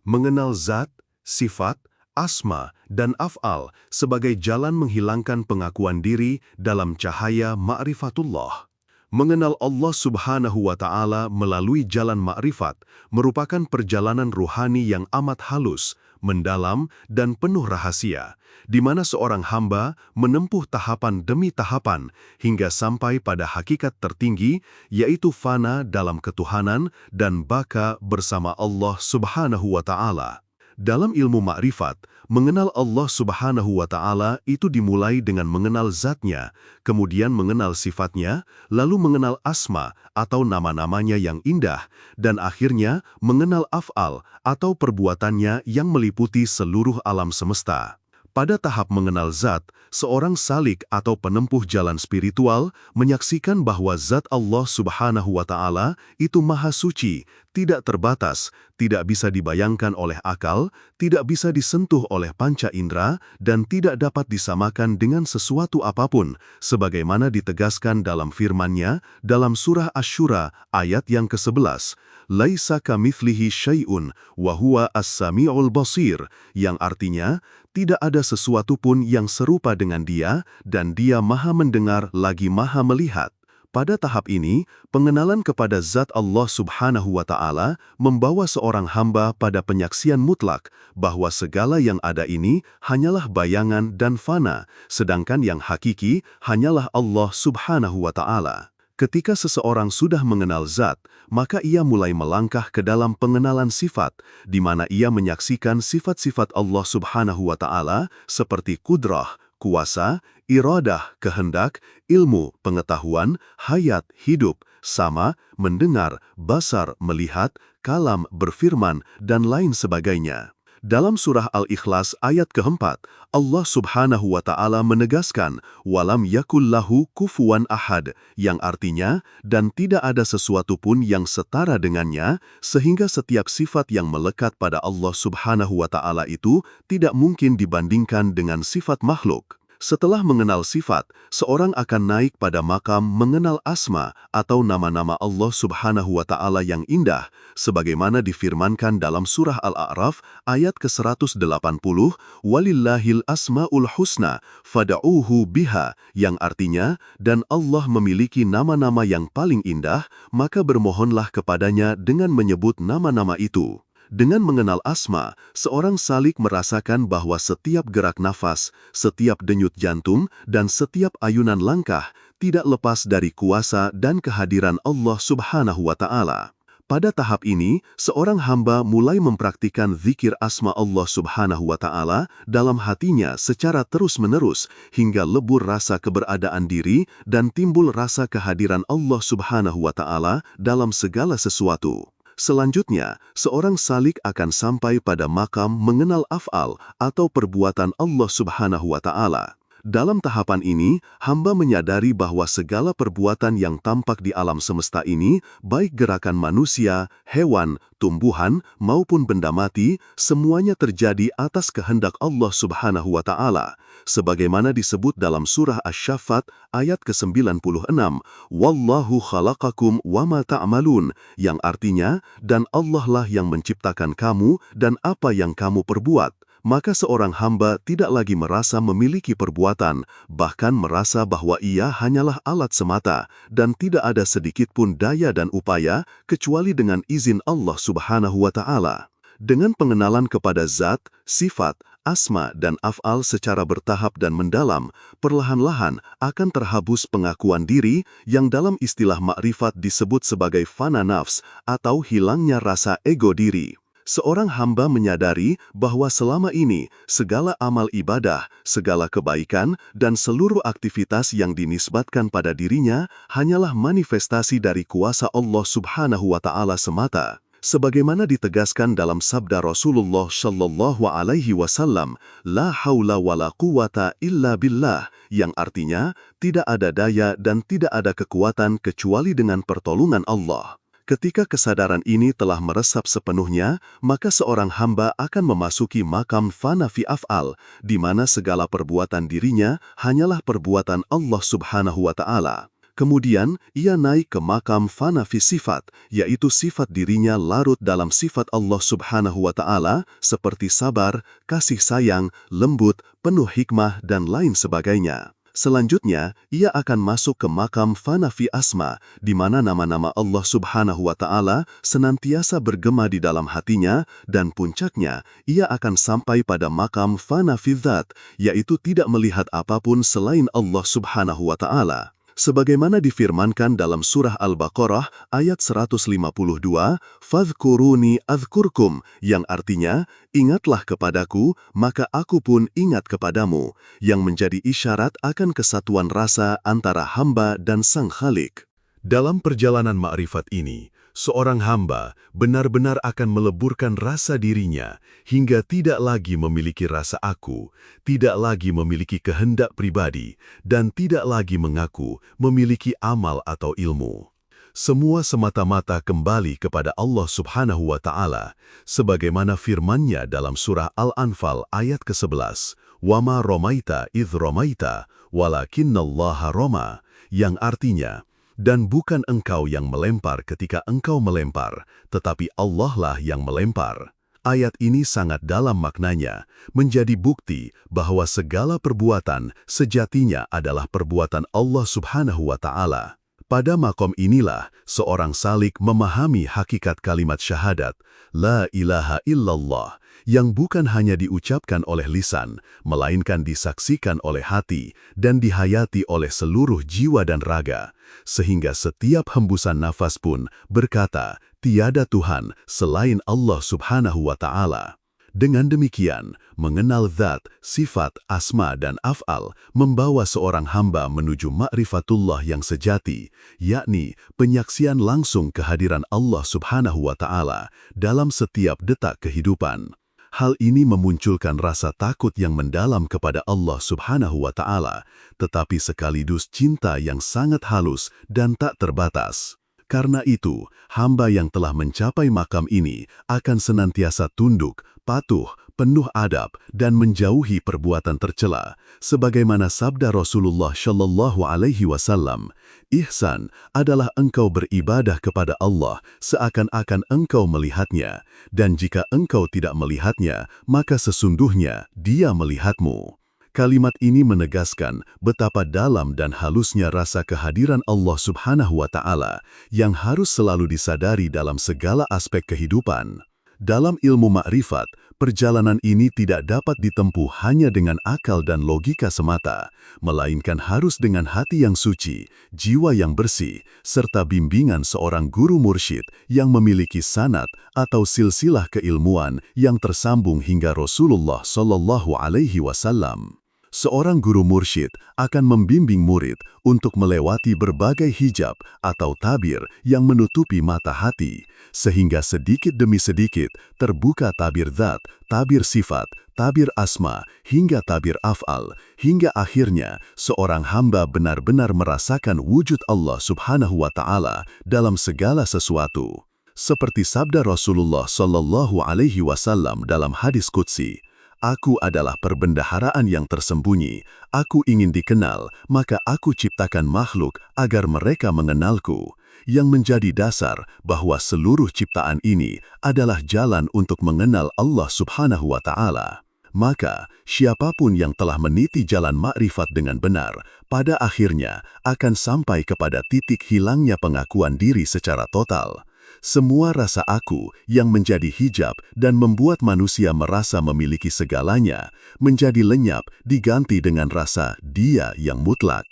mengenal zat, sifat, asma, dan af'al sebagai jalan menghilangkan pengakuan diri dalam cahaya ma'rifatullah. Mengenal Allah Subhanahu wa Ta'ala melalui jalan ma'rifat merupakan perjalanan ruhani yang amat halus, mendalam, dan penuh rahasia, di mana seorang hamba menempuh tahapan demi tahapan hingga sampai pada hakikat tertinggi, yaitu fana dalam ketuhanan dan baka bersama Allah Subhanahu wa Ta'ala. Dalam ilmu ma'rifat, mengenal Allah Subhanahu wa Ta'ala itu dimulai dengan mengenal zatnya, kemudian mengenal sifatnya, lalu mengenal asma atau nama-namanya yang indah, dan akhirnya mengenal af'al atau perbuatannya yang meliputi seluruh alam semesta. Pada tahap mengenal zat, seorang salik atau penempuh jalan spiritual menyaksikan bahwa zat Allah Subhanahu wa Ta'ala itu maha suci, tidak terbatas, tidak bisa dibayangkan oleh akal, tidak bisa disentuh oleh panca indera, dan tidak dapat disamakan dengan sesuatu apapun, sebagaimana ditegaskan dalam firman-Nya dalam surah Asy-Syura ayat yang ke-11. Laisa kamitslihi syai'un wa huwa as-sami'ul basir, yang artinya tidak ada sesuatu pun yang serupa dengan Dia dan Dia maha mendengar lagi maha melihat. Pada tahap ini, pengenalan kepada zat Allah Subhanahu wa Ta'ala membawa seorang hamba pada penyaksian mutlak bahwa segala yang ada ini hanyalah bayangan dan fana, sedangkan yang hakiki hanyalah Allah Subhanahu wa Ta'ala. Ketika seseorang sudah mengenal zat, maka ia mulai melangkah ke dalam pengenalan sifat, di mana ia menyaksikan sifat-sifat Allah Subhanahu wa Ta'ala seperti kudrah, kuasa, iradah, kehendak, ilmu, pengetahuan, hayat, hidup, sama, mendengar, basar, melihat, kalam, berfirman, dan lain sebagainya. Dalam surah Al-Ikhlas ayat ke-4, Allah Subhanahu wa Ta'ala menegaskan, "Walam yakul lahu kufuwan ahad," yang artinya, dan tidak ada sesuatu pun yang setara dengannya, sehingga setiap sifat yang melekat pada Allah Subhanahu wa Ta'ala itu tidak mungkin dibandingkan dengan sifat makhluk. Setelah mengenal sifat, seorang akan naik pada makam mengenal asma atau nama-nama Allah Subhanahu wa Ta'ala yang indah, sebagaimana difirmankan dalam surah Al-A'raf ayat ke-180, "Walillahil asma'ul husna, fada'uhu biha," yang artinya, dan Allah memiliki nama-nama yang paling indah, maka bermohonlah kepadanya dengan menyebut nama-nama itu. Dengan mengenal asma, seorang salik merasakan bahwa setiap gerak nafas, setiap denyut jantung, dan setiap ayunan langkah tidak lepas dari kuasa dan kehadiran Allah Subhanahu wa Ta'ala. Pada tahap ini, seorang hamba mulai mempraktikkan zikir asma Allah Subhanahu wa Ta'ala dalam hatinya secara terus-menerus hingga lebur rasa keberadaan diri dan timbul rasa kehadiran Allah Subhanahu wa Ta'ala dalam segala sesuatu. Selanjutnya, seorang salik akan sampai pada makam mengenal af'al atau perbuatan Allah Subhanahu wa Ta'ala. Dalam tahapan ini, hamba menyadari bahwa segala perbuatan yang tampak di alam semesta ini, baik gerakan manusia, hewan, tumbuhan, maupun benda mati, semuanya terjadi atas kehendak Allah Subhanahu wa Ta'ala. Sebagaimana disebut dalam surah Asy-Syaffat ayat ke-96, "Wallahu khalaqakum wa ma ta'malun," yang artinya, dan Allah lah yang menciptakan kamu dan apa yang kamu perbuat. Maka seorang hamba tidak lagi merasa memiliki perbuatan, bahkan merasa bahwa ia hanyalah alat semata, dan tidak ada sedikit pun daya dan upaya, kecuali dengan izin Allah Subhanahu wa Ta'ala. Dengan pengenalan kepada zat, sifat, asma, dan af'al secara bertahap dan mendalam, perlahan-lahan akan terhapus pengakuan diri yang dalam istilah makrifat disebut sebagai fana nafs atau hilangnya rasa ego diri. Seorang hamba menyadari bahwa selama ini segala amal ibadah, segala kebaikan, dan seluruh aktivitas yang dinisbatkan pada dirinya hanyalah manifestasi dari kuasa Allah Subhanahu wa Ta'ala semata. Sebagaimana ditegaskan dalam sabda Rasulullah Shallallahu Alaihi Wasallam, "La haula wa la quwata illa billah," yang artinya tidak ada daya dan tidak ada kekuatan kecuali dengan pertolongan Allah. Ketika kesadaran ini telah meresap sepenuhnya, maka seorang hamba akan memasuki makam fana fi af'al, di mana segala perbuatan dirinya hanyalah perbuatan Allah Subhanahu wa Ta'ala. Kemudian, ia naik ke makam fana fi sifat, yaitu sifat dirinya larut dalam sifat Allah Subhanahu wa Ta'ala, seperti sabar, kasih sayang, lembut, penuh hikmah, dan lain sebagainya. Selanjutnya, ia akan masuk ke makam fana fi asma, di mana nama-nama Allah Subhanahu wa Ta'ala senantiasa bergema di dalam hatinya, dan puncaknya, ia akan sampai pada makam fana fi dzat, yaitu tidak melihat apapun selain Allah Subhanahu wa Ta'ala. Sebagaimana difirmankan dalam surah Al-Baqarah ayat 152, "Fadhkuruni adzkurkum," yang artinya, ingatlah kepadaku, maka aku pun ingat kepadamu, yang menjadi isyarat akan kesatuan rasa antara hamba dan Sang Khalik. Dalam perjalanan ma'rifat ini, seorang hamba benar-benar akan meleburkan rasa dirinya hingga tidak lagi memiliki rasa aku, tidak lagi memiliki kehendak pribadi, dan tidak lagi mengaku memiliki amal atau ilmu. Semua semata-mata kembali kepada Allah Subhanahu wa Ta'ala, sebagaimana firman-Nya dalam surah Al-Anfal ayat ke-11, "Wama romaita idh romaita, walakinnallaha roma," yang artinya, dan bukan engkau yang melempar ketika engkau melempar, tetapi Allah lah yang melempar. Ayat ini sangat dalam maknanya, menjadi bukti bahwa segala perbuatan sejatinya adalah perbuatan Allah Subhanahu wa Ta'ala. Pada makom inilah, seorang salik memahami hakikat kalimat syahadat, La ilaha illallah, yang bukan hanya diucapkan oleh lisan, melainkan disaksikan oleh hati dan dihayati oleh seluruh jiwa dan raga, sehingga setiap hembusan nafas pun berkata, tiada Tuhan selain Allah Subhanahu wa Ta'ala. Dengan demikian, mengenal zat, sifat, asma, dan af'al membawa seorang hamba menuju ma'rifatullah yang sejati, yakni penyaksian langsung kehadiran Allah Subhanahu wa Ta'ala dalam setiap detak kehidupan. Hal ini memunculkan rasa takut yang mendalam kepada Allah Subhanahu wa Ta'ala, tetapi sekaligus cinta yang sangat halus dan tak terbatas. Karena itu, hamba yang telah mencapai makam ini akan senantiasa tunduk, patuh, penuh adab, dan menjauhi perbuatan tercela, sebagaimana sabda Rasulullah Shallallahu Alaihi Wasallam, "Ihsan adalah engkau beribadah kepada Allah seakan-akan engkau melihatnya, dan jika engkau tidak melihatnya, maka sesungguhnya Dia melihatmu." Kalimat ini menegaskan betapa dalam dan halusnya rasa kehadiran Allah Subhanahu wa Ta'ala yang harus selalu disadari dalam segala aspek kehidupan. Dalam ilmu makrifat, perjalanan ini tidak dapat ditempuh hanya dengan akal dan logika semata, melainkan harus dengan hati yang suci, jiwa yang bersih, serta bimbingan seorang guru mursyid yang memiliki sanad atau silsilah keilmuan yang tersambung hingga Rasulullah Shallallahu Alaihi Wasallam. Seorang guru mursyid akan membimbing murid untuk melewati berbagai hijab atau tabir yang menutupi mata hati, sehingga sedikit demi sedikit terbuka tabir zat, tabir sifat, tabir asma, hingga tabir af'al, hingga akhirnya seorang hamba benar-benar merasakan wujud Allah Subhanahu wa Ta'ala dalam segala sesuatu. Seperti sabda Rasulullah Shallallahu Alaihi Wasallam dalam hadis qudsi, "Aku adalah perbendaharaan yang tersembunyi. Aku ingin dikenal, maka aku ciptakan makhluk agar mereka mengenalku." Yang menjadi dasar bahwa seluruh ciptaan ini adalah jalan untuk mengenal Allah Subhanahu wa Ta'ala. Maka, siapapun yang telah meniti jalan makrifat dengan benar, pada akhirnya akan sampai kepada titik hilangnya pengakuan diri secara total. Semua rasa aku yang menjadi hijab dan membuat manusia merasa memiliki segalanya, menjadi lenyap diganti dengan rasa Dia yang mutlak.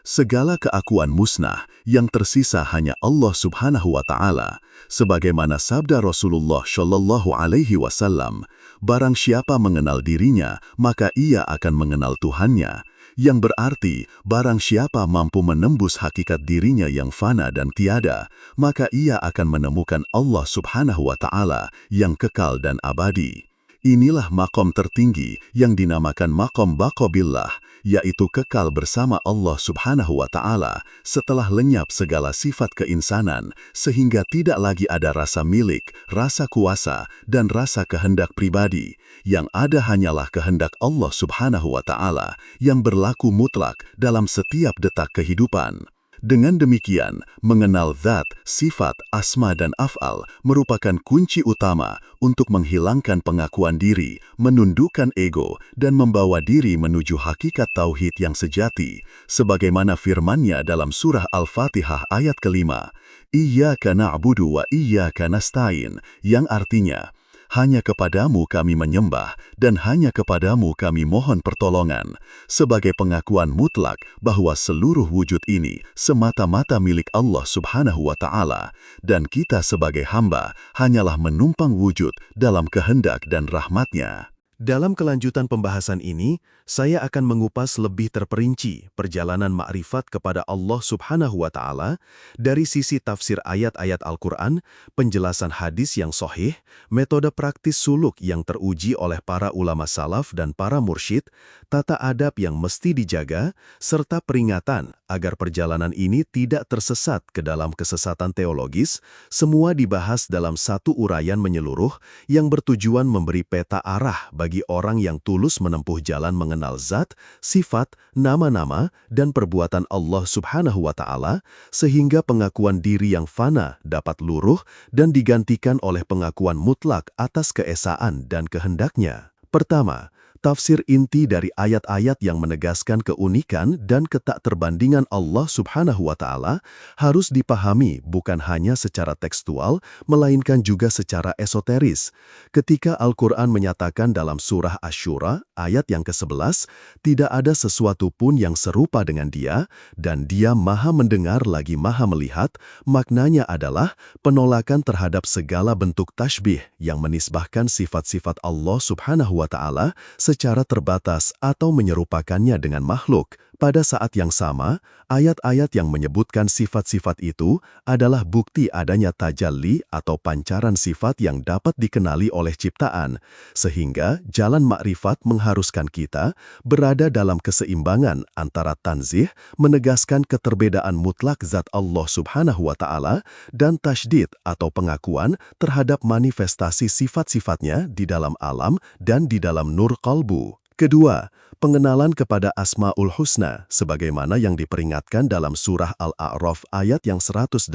Segala keakuan musnah, yang tersisa hanya Allah Subhanahu wa Ta'ala, sebagaimana sabda Rasulullah Shallallahu Alaihi Wasallam, "Barang siapa mengenal dirinya, maka ia akan mengenal Tuhannya." Yang berarti, barang siapa mampu menembus hakikat dirinya yang fana dan tiada, maka ia akan menemukan Allah Subhanahu wa Ta'ala yang kekal dan abadi. Inilah makom tertinggi yang dinamakan makom baqabillah, yaitu kekal bersama Allah Subhanahu wa Ta'ala setelah lenyap segala sifat keinsanan, sehingga tidak lagi ada rasa milik, rasa kuasa, dan rasa kehendak pribadi. Yang ada hanyalah kehendak Allah Subhanahu wa Ta'ala yang berlaku mutlak dalam setiap detak kehidupan. Dengan demikian, mengenal zat, sifat, asma dan af'al merupakan kunci utama untuk menghilangkan pengakuan diri, menundukkan ego, dan membawa diri menuju hakikat tauhid yang sejati, sebagaimana firman-Nya dalam surah Al-Fatihah ayat kelima, Iyyaka na'budu wa iyyaka nasta'in, yang artinya, hanya kepadamu kami menyembah dan hanya kepadamu kami mohon pertolongan, sebagai pengakuan mutlak bahwa seluruh wujud ini semata-mata milik Allah Subhanahu wa Ta'ala, dan kita sebagai hamba hanyalah menumpang wujud dalam kehendak dan rahmat-Nya. Dalam kelanjutan pembahasan ini, saya akan mengupas lebih terperinci perjalanan ma'rifat kepada Allah Subhanahu wa Ta'ala dari sisi tafsir ayat-ayat Al-Quran, penjelasan hadis yang sahih, metode praktis suluk yang teruji oleh para ulama salaf dan para mursyid, tata adab yang mesti dijaga, serta peringatan agar perjalanan ini tidak tersesat ke dalam kesesatan teologis. Semua dibahas dalam satu uraian menyeluruh yang bertujuan memberi peta arah bagi orang yang tulus menempuh jalan mengenal zat, sifat, nama-nama, dan perbuatan Allah Subhanahu wa Ta'ala, sehingga pengakuan diri yang fana dapat luruh dan digantikan oleh pengakuan mutlak atas keesaan dan kehendak-Nya. Pertama, tafsir inti dari ayat-ayat yang menegaskan keunikan dan ketakterbandingan Allah Subhanahu wa Ta'ala harus dipahami bukan hanya secara tekstual, melainkan juga secara esoteris. Ketika Al-Quran menyatakan dalam surah Asy-Syura, ayat yang ke-11, tidak ada sesuatu pun yang serupa dengan Dia, dan Dia Maha mendengar lagi Maha melihat, maknanya adalah penolakan terhadap segala bentuk tasybih yang menisbahkan sifat-sifat Allah Subhanahu wa Ta'ala secara terbatas atau menyerupakannya dengan makhluk. Pada saat yang sama, ayat-ayat yang menyebutkan sifat-sifat itu adalah bukti adanya tajalli atau pancaran sifat yang dapat dikenali oleh ciptaan, sehingga jalan makrifat mengharuskan kita berada dalam keseimbangan antara tanzih, menegaskan keterbedaan mutlak zat Allah Subhanahu wa Ta'ala, dan tasydid atau pengakuan terhadap manifestasi sifat-sifatnya di dalam alam dan di dalam nur qalbu. Kedua, pengenalan kepada Asma'ul Husna sebagaimana yang diperingatkan dalam surah Al-A'raf ayat yang 180,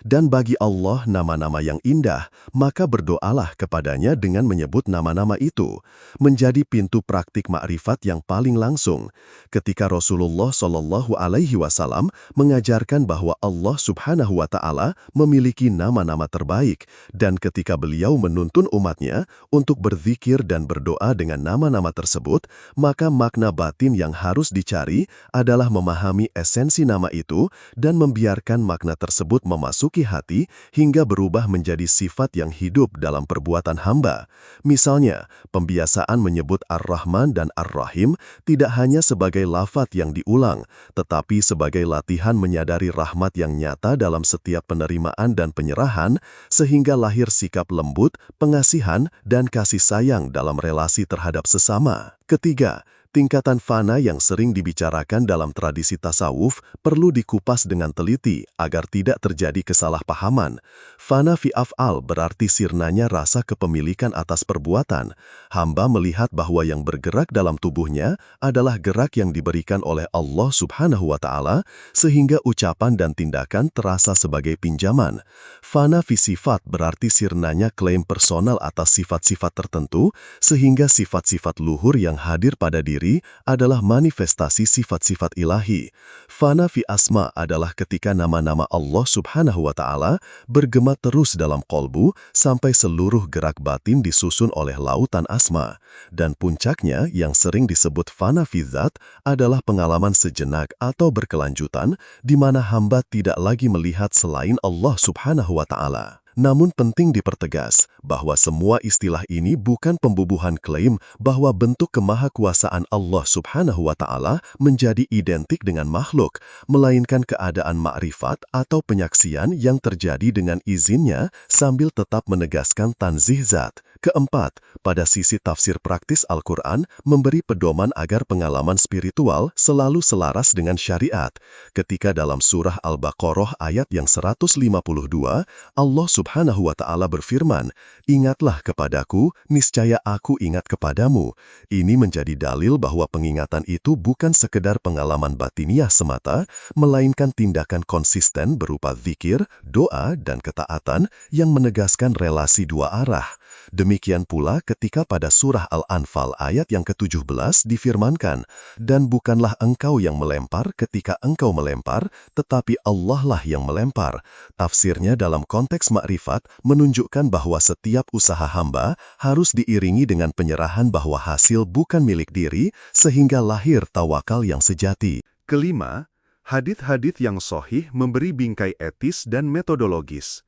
dan bagi Allah nama-nama yang indah, maka berdoalah kepadanya dengan menyebut nama-nama itu, menjadi pintu praktik makrifat yang paling langsung. Ketika Rasulullah SAW mengajarkan bahwa Allah Subhanahu wa Ta'ala memiliki nama-nama terbaik, dan ketika beliau menuntun umatnya untuk berzikir dan berdoa dengan nama-nama tersebut, maka makna batin yang harus dicari adalah memahami esensi nama itu dan membiarkan makna tersebut memasuki hati hingga berubah menjadi sifat yang hidup dalam perbuatan hamba. Misalnya, pembiasaan menyebut Ar-Rahman dan Ar-Rahim tidak hanya sebagai lafaz yang diulang, tetapi sebagai latihan menyadari rahmat yang nyata dalam setiap penerimaan dan penyerahan, sehingga lahir sikap lembut, pengasihan, dan kasih sayang dalam relasi terhadap sesama. Ketiga, tingkatan fana yang sering dibicarakan dalam tradisi tasawuf perlu dikupas dengan teliti agar tidak terjadi kesalahpahaman. Fana fi af'al berarti sirnanya rasa kepemilikan atas perbuatan. Hamba melihat bahwa yang bergerak dalam tubuhnya adalah gerak yang diberikan oleh Allah Subhanahu wa Ta'ala, sehingga ucapan dan tindakan terasa sebagai pinjaman. Fana fi sifat berarti sirnanya klaim personal atas sifat-sifat tertentu, sehingga sifat-sifat luhur yang hadir pada diri adalah manifestasi sifat-sifat ilahi. Fana fi asma adalah ketika nama-nama Allah Subhanahu wa Ta'ala bergema terus dalam qalbu sampai seluruh gerak batin disusun oleh lautan asma. Dan puncaknya yang sering disebut fana fi zat adalah pengalaman sejenak atau berkelanjutan di mana hamba tidak lagi melihat selain Allah Subhanahu wa Ta'ala. Namun penting dipertegas bahwa semua istilah ini bukan pembubuhan klaim bahwa bentuk kemahakuasaan Allah Subhanahu wa Ta'ala menjadi identik dengan makhluk, melainkan keadaan makrifat atau penyaksian yang terjadi dengan izinnya sambil tetap menegaskan tanzih zat. Keempat, pada sisi tafsir praktis Al-Quran memberi pedoman agar pengalaman spiritual selalu selaras dengan syariat. Ketika dalam surah Al-Baqarah ayat yang 152, Allah Subhanahu wa Ta'ala berfirman, "Ingatlah kepadaku, niscaya aku ingat kepadamu." Ini menjadi dalil bahwa pengingatan itu bukan sekedar pengalaman batiniah semata, melainkan tindakan konsisten berupa zikir, doa, dan ketaatan yang menegaskan relasi dua arah. Demikian pula ketika pada surah Al-Anfal ayat yang ke-17 difirmankan, "Dan bukanlah engkau yang melempar ketika engkau melempar, tetapi Allah lah yang melempar." Tafsirnya dalam konteks makrifat menunjukkan bahwa setiap usaha hamba harus diiringi dengan penyerahan bahwa hasil bukan milik diri, sehingga lahir tawakal yang sejati. Kelima, hadits-hadits yang sahih memberi bingkai etis dan metodologis.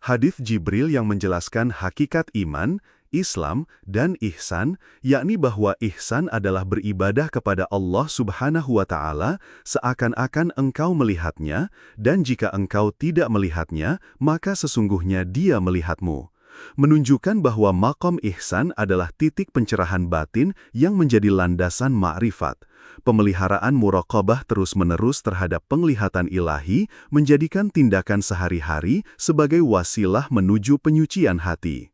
Hadits Jibril yang menjelaskan hakikat iman, Islam, dan ihsan, yakni bahwa ihsan adalah beribadah kepada Allah Subhanahu wa Ta'ala seakan-akan engkau melihatnya, dan jika engkau tidak melihatnya, maka sesungguhnya Dia melihatmu. Menunjukkan bahwa maqam ihsan adalah titik pencerahan batin yang menjadi landasan ma'rifat. Pemeliharaan muraqabah terus-menerus terhadap penglihatan ilahi menjadikan tindakan sehari-hari sebagai wasilah menuju penyucian hati.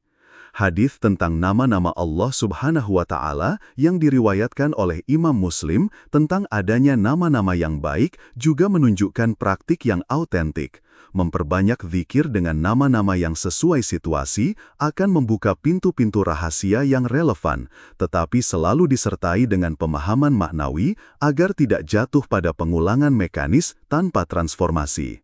Hadis tentang nama-nama Allah Subhanahu wa Ta'ala yang diriwayatkan oleh Imam Muslim tentang adanya nama-nama yang baik juga menunjukkan praktik yang autentik. Memperbanyak zikir dengan nama-nama yang sesuai situasi akan membuka pintu-pintu rahasia yang relevan, tetapi selalu disertai dengan pemahaman maknawi agar tidak jatuh pada pengulangan mekanis tanpa transformasi.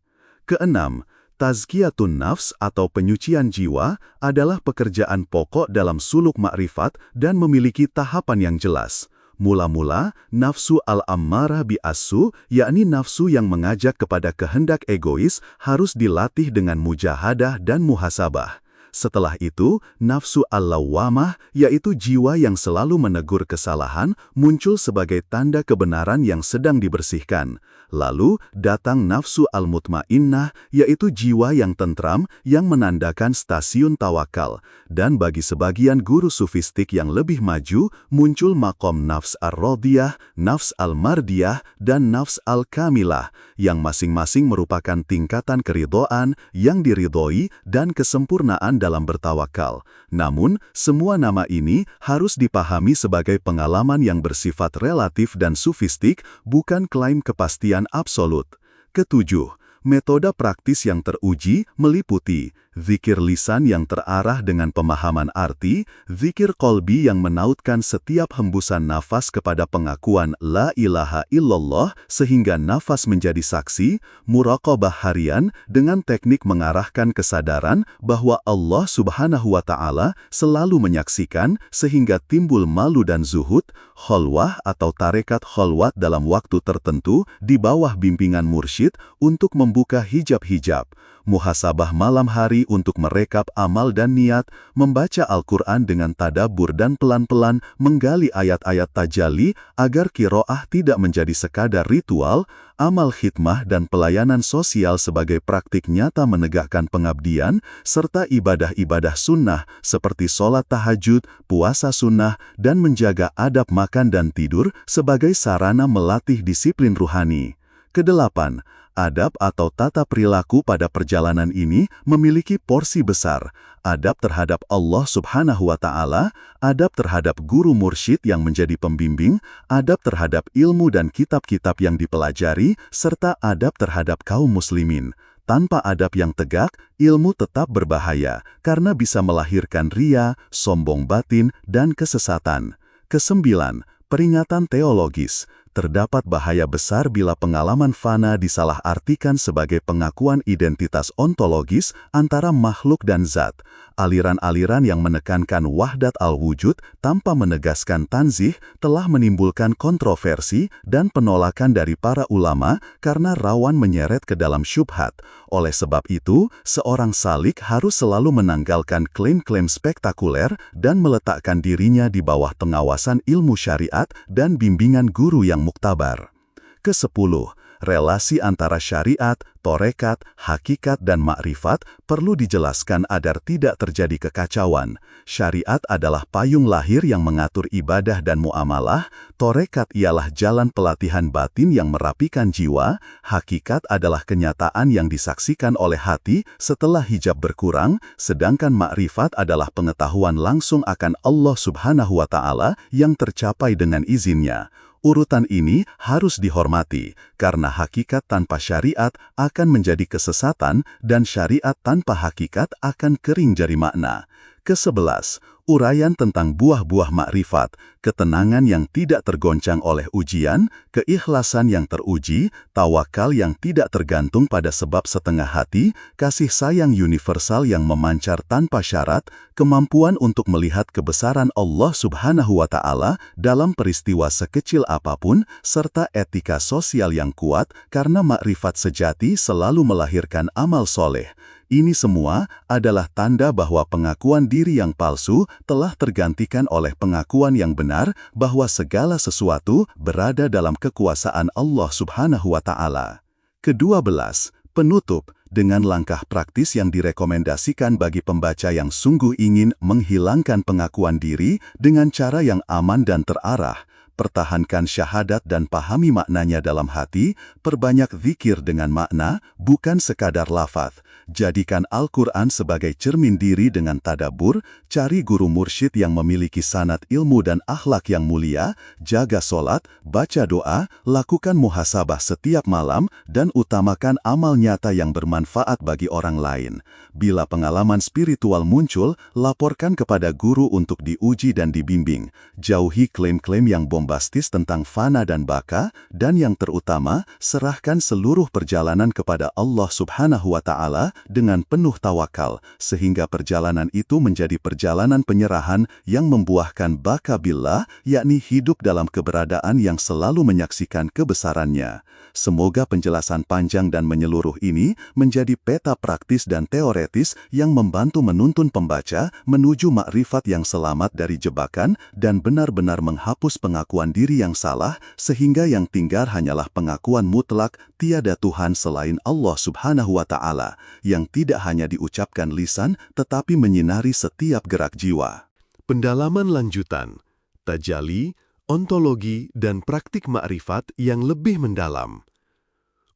Keenam, tazkiyatun nafs atau penyucian jiwa adalah pekerjaan pokok dalam suluk makrifat dan memiliki tahapan yang jelas. Mula-mula, nafsu al-ammarah bi'as-su, yakni nafsu yang mengajak kepada kehendak egois, harus dilatih dengan mujahadah dan muhasabah. Setelah itu, nafsu al-lawwamah, yaitu jiwa yang selalu menegur kesalahan, muncul sebagai tanda kebenaran yang sedang dibersihkan. Lalu, datang nafsu al-mutmainnah, yaitu jiwa yang tentram, yang menandakan stasiun tawakal. Dan bagi sebagian guru sufistik yang lebih maju, muncul maqam nafs ar-radiyah, nafs al-mardiyah, dan nafs al-kamilah, yang masing-masing merupakan tingkatan keridhaan yang diridhoi dan kesempurnaan dalam bertawakal. Namun, semua nama ini harus dipahami sebagai pengalaman yang bersifat relatif dan sufistik, bukan klaim kepastian absolut. Ketujuh, metode praktis yang teruji meliputi zikir lisan yang terarah dengan pemahaman arti, zikir qalbi yang menautkan setiap hembusan nafas kepada pengakuan la ilaha illallah sehingga nafas menjadi saksi, muraqabah harian dengan teknik mengarahkan kesadaran bahwa Allah Subhanahu wa Ta'ala selalu menyaksikan sehingga timbul malu dan zuhud, khalwah atau tarekat khalwat dalam waktu tertentu di bawah bimbingan mursyid untuk membuka hijab-hijab, muhasabah malam hari untuk merekap amal dan niat, membaca Al-Quran dengan tadabbur dan pelan-pelan menggali ayat-ayat tajalli agar qiraah tidak menjadi sekadar ritual, amal khidmah dan pelayanan sosial sebagai praktik nyata menegakkan pengabdian, serta ibadah-ibadah sunnah seperti sholat tahajud, puasa sunnah, dan menjaga adab makan dan tidur sebagai sarana melatih disiplin ruhani. Kedelapan, adab atau tata perilaku pada perjalanan ini memiliki porsi besar. Adab terhadap Allah Subhanahu wa Ta'ala, adab terhadap guru mursyid yang menjadi pembimbing, adab terhadap ilmu dan kitab-kitab yang dipelajari, serta adab terhadap kaum muslimin. Tanpa adab yang tegak, ilmu tetap berbahaya karena bisa melahirkan ria, sombong batin, dan kesesatan. Kesembilan, peringatan teologis. Terdapat bahaya besar bila pengalaman fana disalahartikan sebagai pengakuan identitas ontologis antara makhluk dan zat. Aliran-aliran yang menekankan wahdat al-wujud tanpa menegaskan tanzih telah menimbulkan kontroversi dan penolakan dari para ulama karena rawan menyeret ke dalam syubhat. Oleh sebab itu, seorang salik harus selalu menanggalkan klaim-klaim spektakuler dan meletakkan dirinya di bawah pengawasan ilmu syariat dan bimbingan guru yang muktabar. Kesepuluh, relasi antara syariat, torekat, hakikat, dan makrifat perlu dijelaskan agar tidak terjadi kekacauan. Syariat adalah payung lahir yang mengatur ibadah dan muamalah, torekat ialah jalan pelatihan batin yang merapikan jiwa, hakikat adalah kenyataan yang disaksikan oleh hati setelah hijab berkurang, sedangkan makrifat adalah pengetahuan langsung akan Allah Subhanahu wa Ta'ala yang tercapai dengan izinnya. Urutan ini harus dihormati, karena hakikat tanpa syariat akan menjadi kesesatan dan syariat tanpa hakikat akan kering jari makna. Ke-11, uraian tentang buah-buah makrifat, ketenangan yang tidak tergoncang oleh ujian, keikhlasan yang teruji, tawakal yang tidak tergantung pada sebab setengah hati, kasih sayang universal yang memancar tanpa syarat, kemampuan untuk melihat kebesaran Allah Subhanahu wa Ta'ala dalam peristiwa sekecil apapun, serta etika sosial yang kuat karena makrifat sejati selalu melahirkan amal soleh. Ini semua adalah tanda bahwa pengakuan diri yang palsu telah tergantikan oleh pengakuan yang benar bahwa segala sesuatu berada dalam kekuasaan Allah Subhanahu wa Ta'ala. Ke-12, penutup dengan langkah praktis yang direkomendasikan bagi pembaca yang sungguh ingin menghilangkan pengakuan diri dengan cara yang aman dan terarah. Pertahankan syahadat dan pahami maknanya dalam hati, perbanyak zikir dengan makna, bukan sekadar lafaz. Jadikan Al-Quran sebagai cermin diri dengan tadabbur, cari guru mursyid yang memiliki sanad ilmu dan akhlak yang mulia, jaga sholat, baca doa, lakukan muhasabah setiap malam, dan utamakan amal nyata yang bermanfaat bagi orang lain. Bila pengalaman spiritual muncul, laporkan kepada guru untuk diuji dan dibimbing. Jauhi klaim-klaim yang bombastis tentang fana dan baka, dan yang terutama, serahkan seluruh perjalanan kepada Allah Subhanahu wa Ta'ala dengan penuh tawakal, sehingga perjalanan itu menjadi perjalanan penyerahan yang membuahkan baka billah, yakni hidup dalam keberadaan yang selalu menyaksikan kebesarannya. Semoga penjelasan panjang dan menyeluruh ini menjadi peta praktis dan teoretis yang membantu menuntun pembaca menuju makrifat yang selamat dari jebakan dan benar-benar menghapus pengakuan diri yang salah, sehingga yang tinggal hanyalah pengakuan mutlak tiada Tuhan selain Allah Subhanahu wa Ta'ala, yang tidak hanya diucapkan lisan tetapi menyinari setiap gerak jiwa. Pendalaman lanjutan, tajalli, ontologi, dan praktik makrifat yang lebih mendalam.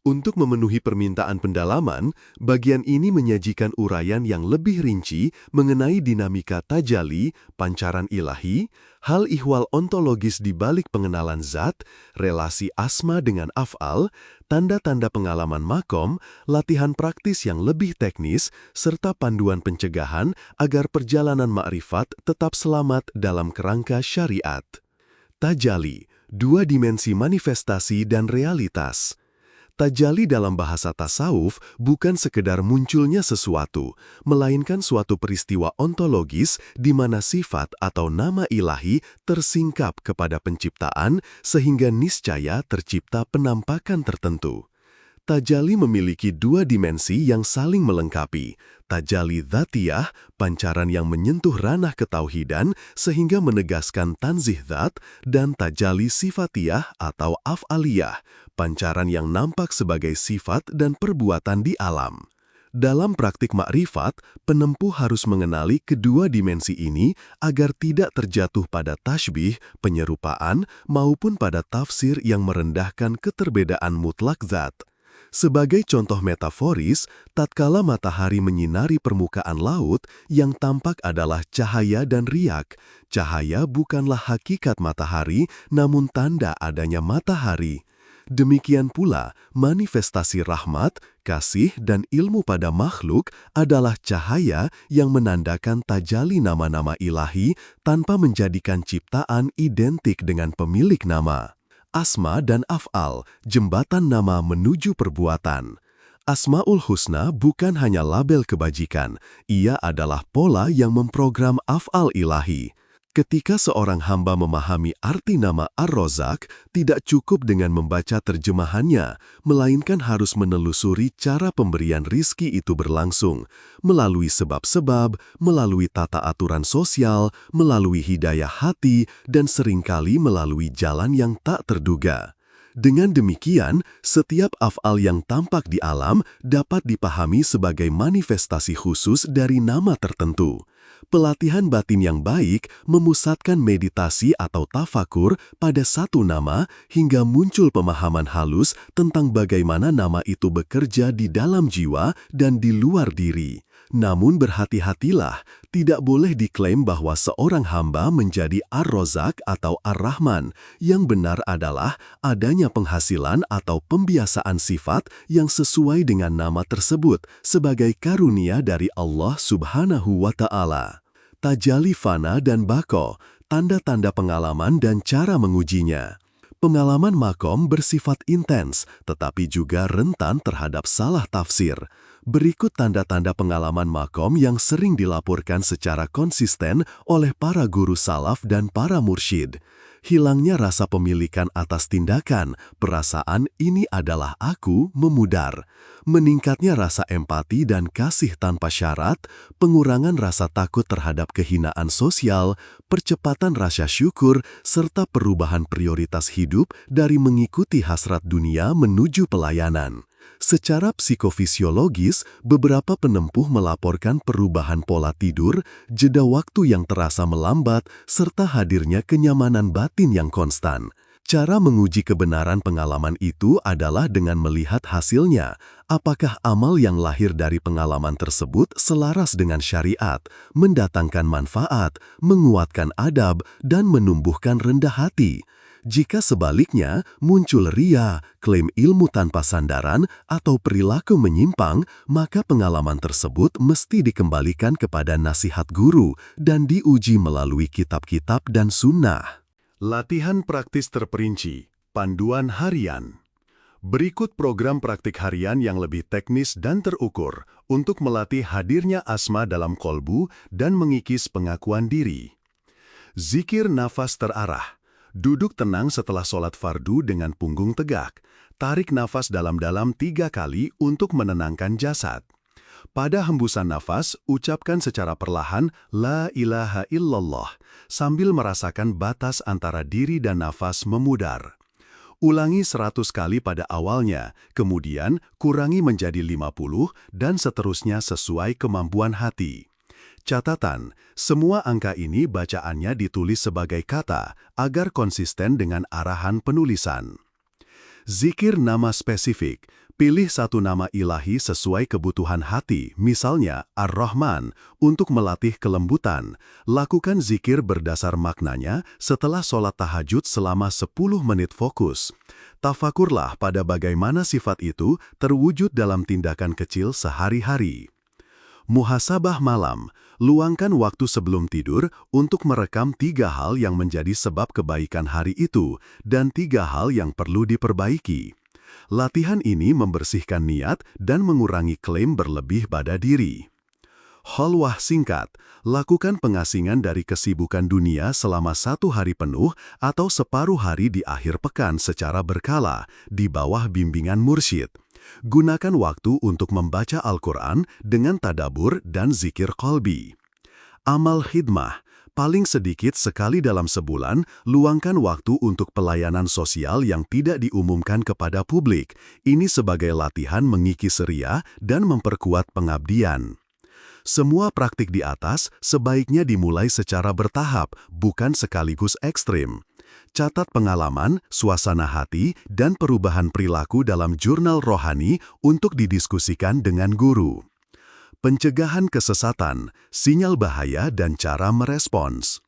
Untuk memenuhi permintaan pendalaman, bagian ini menyajikan uraian yang lebih rinci mengenai dinamika tajalli, pancaran ilahi, hal ihwal ontologis di balik pengenalan zat, relasi asma dengan af'al, tanda-tanda pengalaman makom, latihan praktis yang lebih teknis, serta panduan pencegahan agar perjalanan makrifat tetap selamat dalam kerangka syariat. Tajalli, dua dimensi manifestasi dan realitas. Tajalli dalam bahasa tasawuf bukan sekedar munculnya sesuatu, melainkan suatu peristiwa ontologis di mana sifat atau nama ilahi tersingkap kepada penciptaan sehingga niscaya tercipta penampakan tertentu. Tajalli memiliki dua dimensi yang saling melengkapi. Tajalli dzatiyah, pancaran yang menyentuh ranah ketauhidan sehingga menegaskan tanzih zat, dan tajalli sifatiyah atau af'aliyah, pancaran yang nampak sebagai sifat dan perbuatan di alam. Dalam praktik makrifat, penempuh harus mengenali kedua dimensi ini agar tidak terjatuh pada tasybih, penyerupaan, maupun pada tafsir yang merendahkan keterbedaan mutlak zat. Sebagai contoh metaforis, tatkala matahari menyinari permukaan laut, yang tampak adalah cahaya dan riak. Cahaya bukanlah hakikat matahari, namun tanda adanya matahari. Demikian pula, manifestasi rahmat, kasih, dan ilmu pada makhluk adalah cahaya yang menandakan tajalli nama-nama ilahi tanpa menjadikan ciptaan identik dengan pemilik nama. Asma dan af'al, jembatan nama menuju perbuatan. Asma'ul Husna bukan hanya label kebajikan, ia adalah pola yang memprogram af'al ilahi. Ketika seorang hamba memahami arti nama Ar-Rozak, tidak cukup dengan membaca terjemahannya, melainkan harus menelusuri cara pemberian rizki itu berlangsung, melalui sebab-sebab, melalui tata aturan sosial, melalui hidayah hati, dan seringkali melalui jalan yang tak terduga. Dengan demikian, setiap af'al yang tampak di alam dapat dipahami sebagai manifestasi khusus dari nama tertentu. Pelatihan batin yang baik memusatkan meditasi atau tafakur pada satu nama hingga muncul pemahaman halus tentang bagaimana nama itu bekerja di dalam jiwa dan di luar diri. Namun berhati-hatilah, tidak boleh diklaim bahwa seorang hamba menjadi Ar-Rozak atau Ar-Rahman. Yang benar adalah adanya penghasilan atau pembiasaan sifat yang sesuai dengan nama tersebut sebagai karunia dari Allah Subhanahu wa Ta'ala. Tajalli fana dan bako, tanda-tanda pengalaman dan cara mengujinya. Pengalaman makom bersifat intens, tetapi juga rentan terhadap salah tafsir. Berikut tanda-tanda pengalaman makom yang sering dilaporkan secara konsisten oleh para guru salaf dan para mursyid. Hilangnya rasa pemilikan atas tindakan, perasaan ini adalah aku memudar. Meningkatnya rasa empati dan kasih tanpa syarat, pengurangan rasa takut terhadap kehinaan sosial, percepatan rasa syukur, serta perubahan prioritas hidup dari mengikuti hasrat dunia menuju pelayanan. Secara psikofisiologis, beberapa penempuh melaporkan perubahan pola tidur, jeda waktu yang terasa melambat, serta hadirnya kenyamanan batin yang konstan. Cara menguji kebenaran pengalaman itu adalah dengan melihat hasilnya. Apakah amal yang lahir dari pengalaman tersebut selaras dengan syariat, mendatangkan manfaat, menguatkan adab, dan menumbuhkan rendah hati? Jika sebaliknya, muncul ria, klaim ilmu tanpa sandaran, atau perilaku menyimpang, maka pengalaman tersebut mesti dikembalikan kepada nasihat guru dan diuji melalui kitab-kitab dan sunnah. Latihan praktis terperinci, panduan harian. Berikut program praktik harian yang lebih teknis dan terukur untuk melatih hadirnya asma dalam kolbu dan mengikis pengakuan diri. Zikir nafas terarah. Duduk tenang setelah sholat fardu dengan punggung tegak. Tarik nafas dalam-dalam 3 kali untuk menenangkan jasad. Pada hembusan nafas, ucapkan secara perlahan La ilaha illallah sambil merasakan batas antara diri dan nafas memudar. Ulangi 100 kali pada awalnya, kemudian kurangi menjadi 50 dan seterusnya sesuai kemampuan hati. Catatan, semua angka ini bacaannya ditulis sebagai kata agar konsisten dengan arahan penulisan. Zikir nama spesifik. Pilih satu nama ilahi sesuai kebutuhan hati, misalnya Ar-Rahman, untuk melatih kelembutan. Lakukan zikir berdasar maknanya setelah sholat tahajud selama 10 menit fokus. Tafakurlah pada bagaimana sifat itu terwujud dalam tindakan kecil sehari-hari. Muhasabah malam. Luangkan waktu sebelum tidur untuk merekam 3 hal yang menjadi sebab kebaikan hari itu dan 3 hal yang perlu diperbaiki. Latihan ini membersihkan niat dan mengurangi klaim berlebih pada diri. Khalwah singkat. Lakukan pengasingan dari kesibukan dunia selama 1 hari penuh atau separuh hari di akhir pekan secara berkala di bawah bimbingan mursyid. Gunakan waktu untuk membaca Al-Quran dengan tadabur dan zikir qalbi. Amal khidmah. Paling sedikit sekali dalam sebulan, luangkan waktu untuk pelayanan sosial yang tidak diumumkan kepada publik. Ini sebagai latihan mengikis ria dan memperkuat pengabdian. Semua praktik di atas sebaiknya dimulai secara bertahap, bukan sekaligus ekstrim. Catat pengalaman, suasana hati, dan perubahan perilaku dalam jurnal rohani untuk didiskusikan dengan guru. Pencegahan kesesatan, sinyal bahaya dan cara merespons.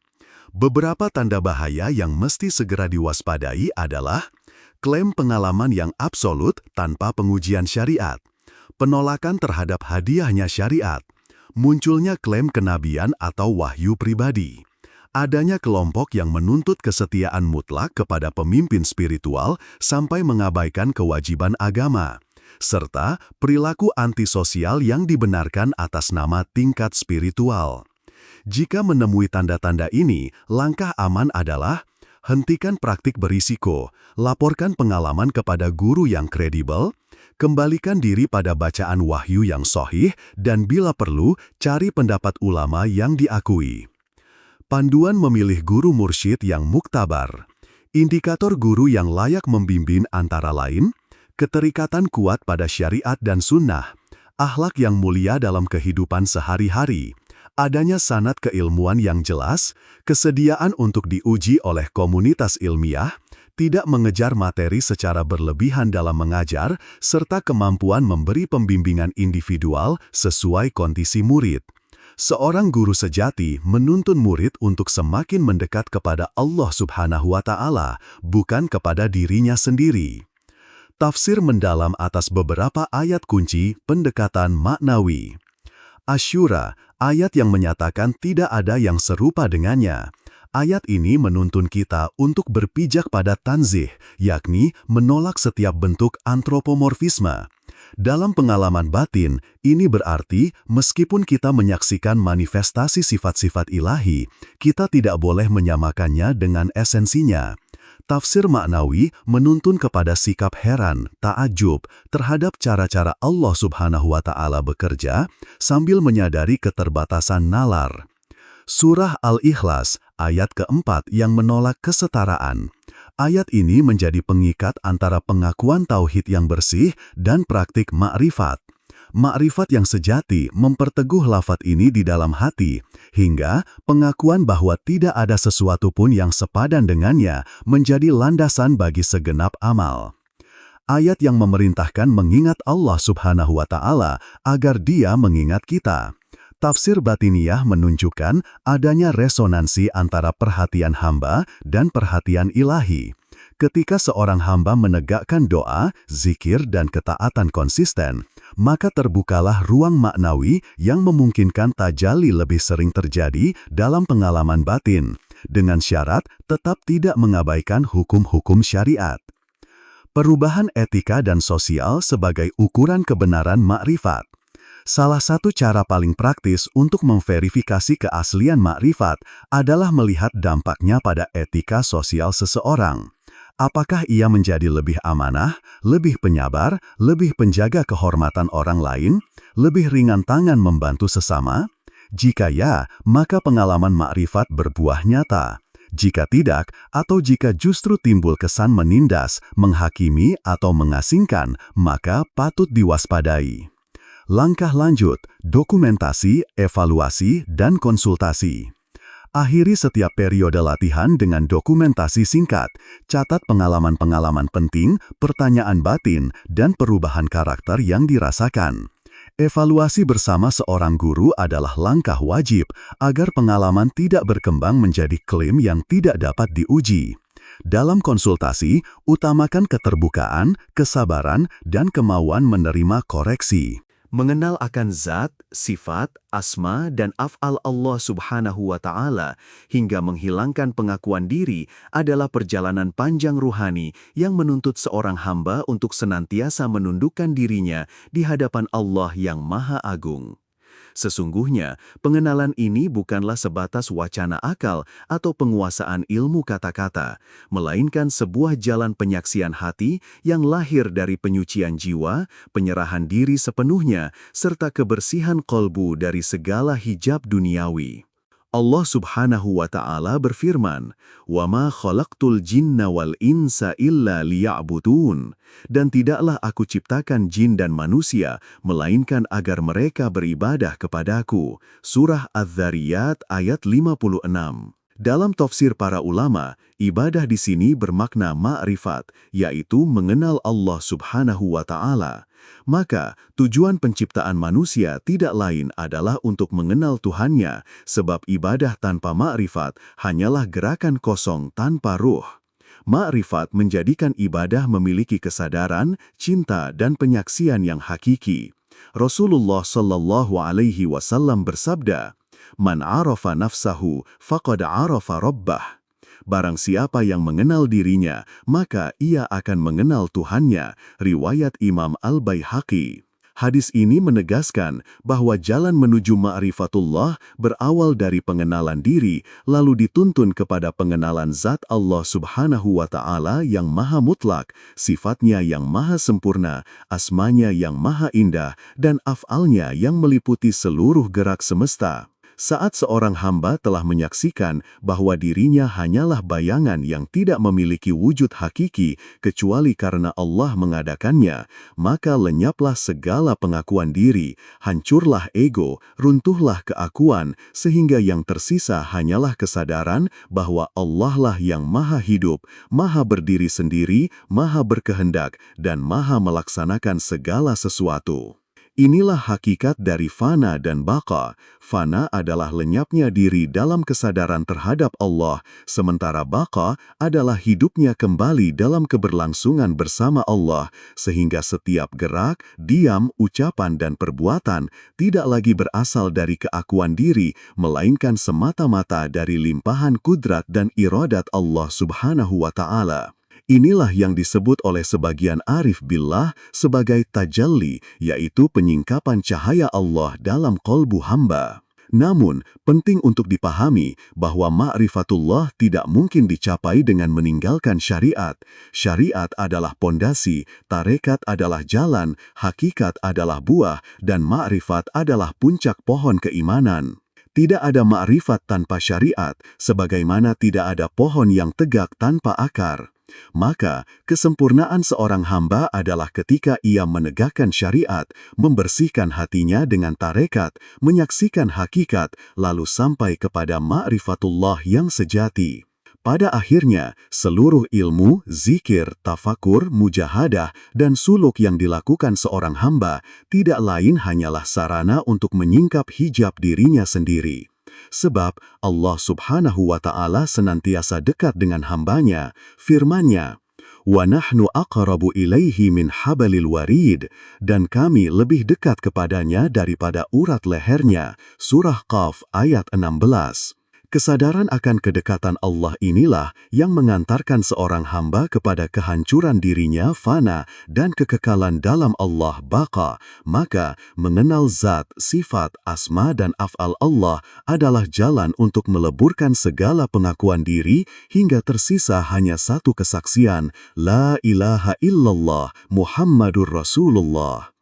Beberapa tanda bahaya yang mesti segera diwaspadai adalah klaim pengalaman yang absolut tanpa pengujian syariat, penolakan terhadap hadiahnya syariat, munculnya klaim kenabian atau wahyu pribadi, adanya kelompok yang menuntut kesetiaan mutlak kepada pemimpin spiritual sampai mengabaikan kewajiban agama, serta perilaku antisosial yang dibenarkan atas nama tingkat spiritual. Jika menemui tanda-tanda ini, langkah aman adalah hentikan praktik berisiko, laporkan pengalaman kepada guru yang kredibel, kembalikan diri pada bacaan wahyu yang sahih, dan bila perlu, cari pendapat ulama yang diakui. Panduan memilih guru mursyid yang muktabar. Indikator guru yang layak membimbing antara lain, keterikatan kuat pada syariat dan sunnah, akhlak yang mulia dalam kehidupan sehari-hari, adanya sanad keilmuan yang jelas, kesediaan untuk diuji oleh komunitas ilmiah, tidak mengejar materi secara berlebihan dalam mengajar, serta kemampuan memberi pembimbingan individual sesuai kondisi murid. Seorang guru sejati menuntun murid untuk semakin mendekat kepada Allah Subhanahu wa Ta'ala, bukan kepada dirinya sendiri. Tafsir mendalam atas beberapa ayat kunci pendekatan maknawi. Asy-Syura, ayat yang menyatakan tidak ada yang serupa dengannya. Ayat ini menuntun kita untuk berpijak pada tanzih, yakni menolak setiap bentuk antropomorfisme. Dalam pengalaman batin, ini berarti meskipun kita menyaksikan manifestasi sifat-sifat ilahi, kita tidak boleh menyamakannya dengan esensinya. Tafsir maknawi menuntun kepada sikap heran, ta'ajub terhadap cara-cara Allah Subhanahu wa Ta'ala bekerja sambil menyadari keterbatasan nalar. Surah Al-Ikhlas, ayat keempat yang menolak kesetaraan. Ayat ini menjadi pengikat antara pengakuan tauhid yang bersih dan praktik ma'rifat. Ma'rifat yang sejati memperteguh lafaz ini di dalam hati, hingga pengakuan bahwa tidak ada sesuatu pun yang sepadan dengannya menjadi landasan bagi segenap amal. Ayat yang memerintahkan mengingat Allah Subhanahu wa Ta'ala agar Dia mengingat kita. Tafsir batiniyah menunjukkan adanya resonansi antara perhatian hamba dan perhatian ilahi. Ketika seorang hamba menegakkan doa, zikir, dan ketaatan konsisten, maka terbukalah ruang maknawi yang memungkinkan tajalli lebih sering terjadi dalam pengalaman batin, dengan syarat tetap tidak mengabaikan hukum-hukum syariat. Perubahan etika dan sosial sebagai ukuran kebenaran makrifat. Salah satu cara paling praktis untuk memverifikasi keaslian makrifat adalah melihat dampaknya pada etika sosial seseorang. Apakah ia menjadi lebih amanah, lebih penyabar, lebih penjaga kehormatan orang lain, lebih ringan tangan membantu sesama? Jika ya, maka pengalaman makrifat berbuah nyata. Jika tidak, atau jika justru timbul kesan menindas, menghakimi, atau mengasingkan, maka patut diwaspadai. Langkah lanjut, dokumentasi, evaluasi, dan konsultasi. Akhiri setiap periode latihan dengan dokumentasi singkat, catat pengalaman-pengalaman penting, pertanyaan batin, dan perubahan karakter yang dirasakan. Evaluasi bersama seorang guru adalah langkah wajib agar pengalaman tidak berkembang menjadi klaim yang tidak dapat diuji. Dalam konsultasi, utamakan keterbukaan, kesabaran, dan kemauan menerima koreksi. Mengenal akan zat, sifat, asma, dan af'al Allah Subhanahu wa Ta'ala hingga menghilangkan pengakuan diri adalah perjalanan panjang ruhani yang menuntut seorang hamba untuk senantiasa menundukkan dirinya di hadapan Allah yang Maha Agung. Sesungguhnya, pengenalan ini bukanlah sebatas wacana akal atau penguasaan ilmu kata-kata, melainkan sebuah jalan penyaksian hati yang lahir dari penyucian jiwa, penyerahan diri sepenuhnya, serta kebersihan kolbu dari segala hijab duniawi. Allah Subhanahu wa Ta'ala berfirman, "Wa ma khalaqtul jinna wal insa illa liya'budun." Dan tidaklah aku ciptakan jin dan manusia, melainkan agar mereka beribadah kepadaku. Surah Az-Zariyat ayat 56. Dalam tafsir para ulama, ibadah di sini bermakna ma'rifat, yaitu mengenal Allah Subhanahu wa Ta'ala. Maka, tujuan penciptaan manusia tidak lain adalah untuk mengenal Tuhannya, sebab ibadah tanpa ma'rifat hanyalah gerakan kosong tanpa ruh. Ma'rifat menjadikan ibadah memiliki kesadaran, cinta, dan penyaksian yang hakiki. Rasulullah Shallallahu Alaihi Wasallam bersabda, "Man arafa nafsahu, faqad arafa rabbah." Barang siapa yang mengenal dirinya, maka ia akan mengenal Tuhannya. Riwayat Imam Al-Baihaqi. Hadis ini menegaskan bahwa jalan menuju ma'rifatullah berawal dari pengenalan diri, lalu dituntun kepada pengenalan zat Allah Subhanahu wa Ta'ala yang maha mutlak, sifatnya yang maha sempurna, asmanya yang maha indah, dan af'alnya yang meliputi seluruh gerak semesta. Saat seorang hamba telah menyaksikan bahwa dirinya hanyalah bayangan yang tidak memiliki wujud hakiki kecuali karena Allah mengadakannya, maka lenyaplah segala pengakuan diri, hancurlah ego, runtuhlah keakuan, sehingga yang tersisa hanyalah kesadaran bahwa Allah lah yang maha hidup, maha berdiri sendiri, maha berkehendak, dan maha melaksanakan segala sesuatu. Inilah hakikat dari fana dan baqa. Fana adalah lenyapnya diri dalam kesadaran terhadap Allah, sementara baqa adalah hidupnya kembali dalam keberlangsungan bersama Allah, sehingga setiap gerak, diam, ucapan, dan perbuatan tidak lagi berasal dari keakuan diri, melainkan semata-mata dari limpahan kudrat dan iradat Allah Subhanahu wa Ta'ala. Inilah yang disebut oleh sebagian arif billah sebagai tajalli, yaitu penyingkapan cahaya Allah dalam qalbu hamba. Namun, penting untuk dipahami bahwa ma'rifatullah tidak mungkin dicapai dengan meninggalkan syariat. Syariat adalah pondasi, tarekat adalah jalan, hakikat adalah buah, dan ma'rifat adalah puncak pohon keimanan. Tidak ada ma'rifat tanpa syariat, sebagaimana tidak ada pohon yang tegak tanpa akar. Maka, kesempurnaan seorang hamba adalah ketika ia menegakkan syariat, membersihkan hatinya dengan tarekat, menyaksikan hakikat, lalu sampai kepada ma'rifatullah yang sejati. Pada akhirnya, seluruh ilmu, zikir, tafakur, mujahadah, dan suluk yang dilakukan seorang hamba tidak lain hanyalah sarana untuk menyingkap hijab dirinya sendiri. Sebab Allah Subhanahu wa Ta'ala senantiasa dekat dengan hambanya, firman-Nya, "Wa nahnu aqrabu ilaihi min habalil warid," dan kami lebih dekat kepadanya daripada urat lehernya. Surah Qaf ayat 16. Kesadaran akan kedekatan Allah inilah yang mengantarkan seorang hamba kepada kehancuran dirinya fana dan kekekalan dalam Allah baqa. Maka, mengenal zat, sifat, asma dan af'al Allah adalah jalan untuk meleburkan segala pengakuan diri hingga tersisa hanya satu kesaksian, La ilaha illallah Muhammadur Rasulullah.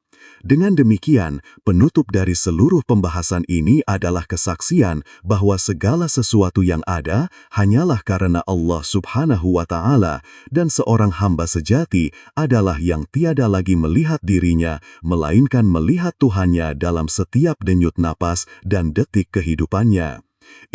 Dengan demikian, penutup dari seluruh pembahasan ini adalah kesaksian bahwa segala sesuatu yang ada hanyalah karena Allah Subhanahu wa Ta'ala, dan seorang hamba sejati adalah yang tiada lagi melihat dirinya, melainkan melihat Tuhannya dalam setiap denyut napas dan detik kehidupannya.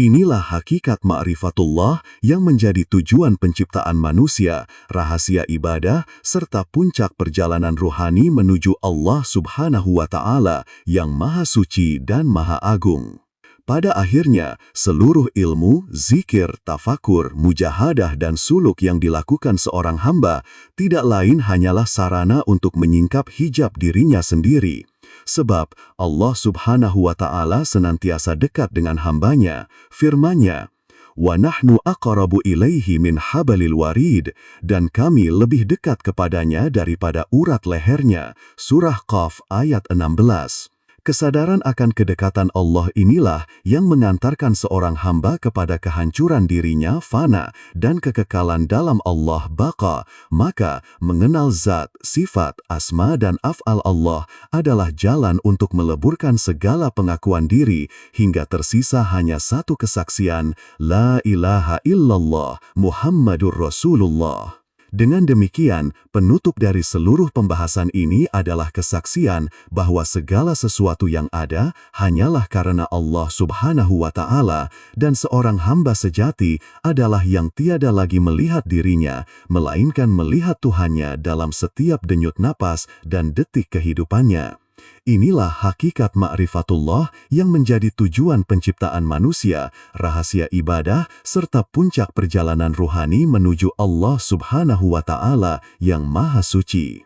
Inilah hakikat ma'rifatullah yang menjadi tujuan penciptaan manusia, rahasia ibadah, serta puncak perjalanan ruhani menuju Allah Subhanahu wa Ta'ala yang maha suci dan maha agung. Pada akhirnya, seluruh ilmu, zikir, tafakur, mujahadah, dan suluk yang dilakukan seorang hamba tidak lain hanyalah sarana untuk menyingkap hijab dirinya sendiri. Sebab Allah Subhanahu wa Ta'ala senantiasa dekat dengan hambanya, firman-Nya, "Wa nahnu aqrabu ilaihi min habalil warid," dan kami lebih dekat kepadanya daripada urat lehernya. Surah Qaf ayat 16. Kesadaran akan kedekatan Allah inilah yang mengantarkan seorang hamba kepada kehancuran dirinya fana dan kekekalan dalam Allah baqa. Maka, mengenal zat, sifat, asma dan af'al Allah adalah jalan untuk meleburkan segala pengakuan diri hingga tersisa hanya satu kesaksian, La ilaha illallah Muhammadur Rasulullah. Dengan demikian, penutup dari seluruh pembahasan ini adalah kesaksian bahwa segala sesuatu yang ada hanyalah karena Allah Subhanahu wa Ta'ala, dan seorang hamba sejati adalah yang tiada lagi melihat dirinya, melainkan melihat Tuhannya dalam setiap denyut napas dan detik kehidupannya. Inilah hakikat ma'rifatullah yang menjadi tujuan penciptaan manusia, rahasia ibadah, serta puncak perjalanan ruhani menuju Allah Subhanahu wa Ta'ala yang maha suci.